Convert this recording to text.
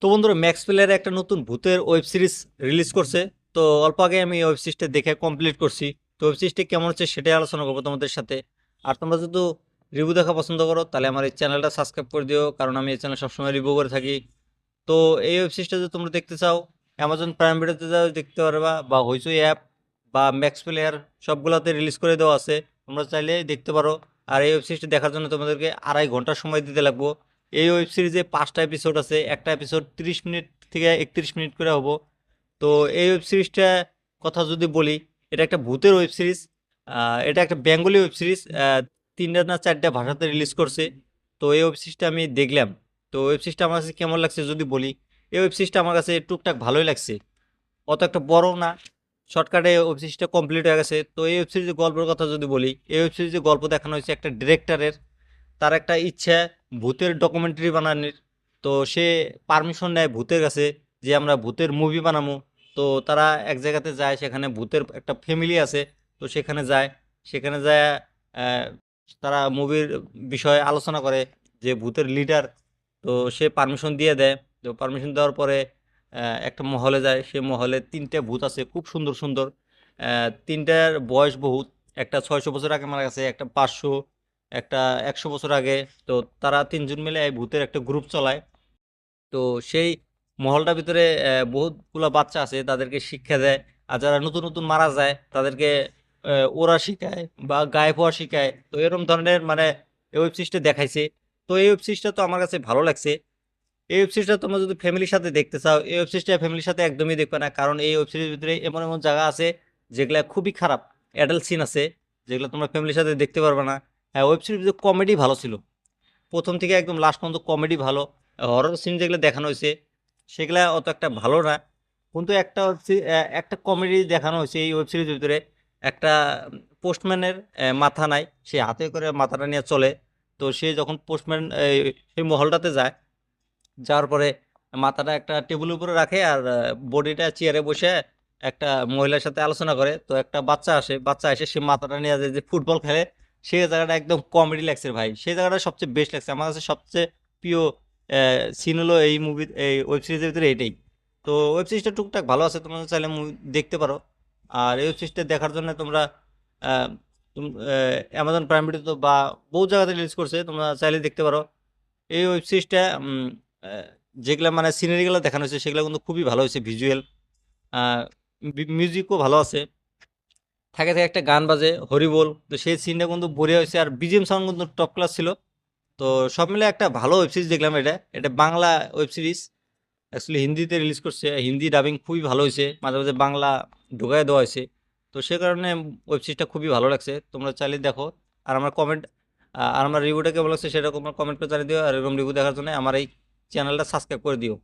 তো বন্ধুরা ম্যাক্স প্লেয়ারে একটা নতুন ভূতের ওয়েব সিরিজ রিলিজ করছে। তো অল্প আগে আমি ওয়েব সিরিজটা দেখে কমপ্লিট করছি। তো ওয়েব সিরিজটা কেমন হচ্ছে সেটাই আলোচনা করবো তোমাদের সাথে। আর তোমরা যদি রিভিউ দেখা পছন্দ করো তাহলে আমার এই চ্যানেলটা সাবস্ক্রাইব করে দিও, কারণ আমি এই চ্যানেল সবসময় রিভিউ করে থাকি। তো এই ওয়েব সিরিজটা যদি তোমরা দেখতে চাও, অ্যামাজন প্রাইম ভিডিওতে যাও দেখতে পারবা, বা হইচই অ্যাপ বা ম্যাক্স প্লেয়ার সবগুলোতে রিলিজ করে দেওয়া আছে, তোমরা চাইলে দেখতে পারো। আর এই ওয়েব সিরিজটা দেখার জন্য তোমাদেরকে 2.5 ঘন্টা সময় দিতে লাগবো। এই ওয়েব সিরিজে 5টা এপিসোড আছে, একটা এপিসোড 30 মিনিট থেকে 31 মিনিট করে হবো। তো এই ওয়েব সিরিজটা কথা যদি বলি, এটা একটা ভূতের ওয়েব সিরিজ। এটা একটা বেঙ্গলি ওয়েব সিরিজ। 3টা না 4টা ভাষাতে রিলিজ করছে। তো এই ওয়েব সিরিজটা আমি দেখলাম। তো ওয়েব সিরিজটা আমার কাছে কেমন লাগছে যদি বলি, এই ওয়েব সিরিজটা আমার কাছে টুকটাক ভালোই লাগছে। অত একটা বড় না, শর্টকাটে ওয়েব সিরিজটা কমপ্লিট হয়ে গেছে। তো এই ওয়েব সিরিজের গল্পের কথা যদি বলি, এই ওয়েব সিরিজের গল্প দেখানো হয়েছে একটা ডিরেক্টরের। তার একটা ইচ্ছা ভূতের ডকুমেন্টারি বানানোর। তো সে পারমিশন নেয় ভূতের কাছে যে আমরা ভূতের মুভি বানাবো। তো তারা এক জায়গাতে যায়, সেখানে ভূতের একটা ফ্যামিলি আছে। তো সেখানে যায়, সেখানে যায় আহ, তারা মুভির বিষয়ে আলোচনা করে। যে ভূতের লিডার, তো সে পারমিশন দিয়ে দেয়। তো পারমিশন দেওয়ার পরে একটা মহলে যায়। সে মহলে 3টে ভূত আছে, খুব সুন্দর সুন্দর। তিনটার বয়স বহুত। একটা 600 বছর আগে মারা গেছে, একটা 500, একটা 100 বছর আগে। তো তারা 3জন মিলে এই ভূতের একটা গ্রুপ চলায়। তো সেই মহলটার ভিতরে বহুতগুলা বাচ্চা আছে, তাদেরকে শিক্ষা দেয়। আর যারা নতুন নতুন মারা যায় তাদেরকে ওরা শিখায় বা গায়েব হওয়া শিখায়। তো এরকম ধরনের মানে এই ওয়েব সিরিজটা দেখাইছে। তো এই ওয়েব সিরিজটা তো আমার কাছে ভালো লাগছে। এই ওয়েব সিরিজটা তোমরা যদি ফ্যামিলির সাথে দেখতে চাও, এই ওয়েব সিরিজটা ফ্যামিলির সাথে একদমই দেখবে না, কারণ এই ওয়েব সিরিজের ভিতরে এমন এমন জায়গা আছে যেগুলা খুবই খারাপ। অ্যাডাল্ট সিন আছে যেগুলো তোমরা ফ্যামিলির সাথে দেখতে পারবে না। হ্যাঁ, ওয়েব সিরিজের কমেডি ভালো ছিল, প্রথম থেকে একদম লাস্ট পর্যন্ত কমেডি ভালো। হরর সিন যেগুলো দেখানো হয়েছে সেগুলা অত একটা ভালো না, কিন্তু একটা হচ্ছে একটা কমেডি দেখানো হয়েছে এই ওয়েব সিরিজের ভিতরে। একটা পোস্টম্যানের মাথা নাই, সে হাতে করে মাথাটা নিয়ে চলে। তো সে যখন পোস্টম্যান সেই মহলটাতে যায়, যাওয়ার পরে মাথাটা একটা টেবিলের উপরে রাখে, আর বডিটা চেয়ারে বসে একটা মহিলার সাথে আলোচনা করে। তো একটা বাচ্চা আসে, বাচ্চা এসে সে মাথাটা নিয়ে যায় যে ফুটবল খেলে। সেই জায়গাটা একদম কমেডি লাগছে ভাই, সেই জায়গাটা সবচেয়ে বেস্ট লাগছে আমার কাছে। সবচেয়ে প্রিয় সিন হলো এই মুভির, এই ওয়েব সিরিজের ভিতরে এটাই। তো ওয়েব সিরিজটা টুকটাক ভালো আছে, তোমরা চাইলে মুভি দেখতে পারো। আর এই ওয়েব সিরিজটা দেখার জন্য তোমরা অ্যামাজন প্রাইম ভিডিও বা বহু জায়গাতে রিলিজ করছে, তোমরা চাইলে দেখতে পারো। এই ওয়েব সিরিজটা যেগুলা মানে সিনারিগুলো দেখানো হয়েছে সেগুলো কিন্তু খুবই ভালো হয়েছে, ভিজুয়াল, মিউজিকও ভালো আছে। থাকে থাকে একটা গান বাজে হরিবোল, তো সেই সিনটা কিন্তু বড়িয়া হয়েছে, আর বিজিএম সাউন্ড কিন্তু টপ ক্লাস ছিল। তো সব মিলে একটা ভালো ওয়েব সিরিজ দেখলাম। এটা এটা বাংলা ওয়েব সিরিজ, অ্যাকচুয়ালি হিন্দিতে রিলিজ করছে। হিন্দি ডাবিং খুবই ভালো হয়েছে, মাঝে মাঝে বাংলা ঢোকায় দেওয়া হয়েছে। তো সে কারণে ওয়েব সিরিজটা খুবই ভালো লাগছে, তোমরা চাইলে দেখো। আর আমার কমেন্ট, আর আমার রিভিউটা কেমন লাগছে সেটা তোমার কমেন্ট করে জানিয়ে দিও। আর এরকম রিভিউ দেখার জন্য আমার এই চ্যানেলটা সাবস্ক্রাইব করে দিও।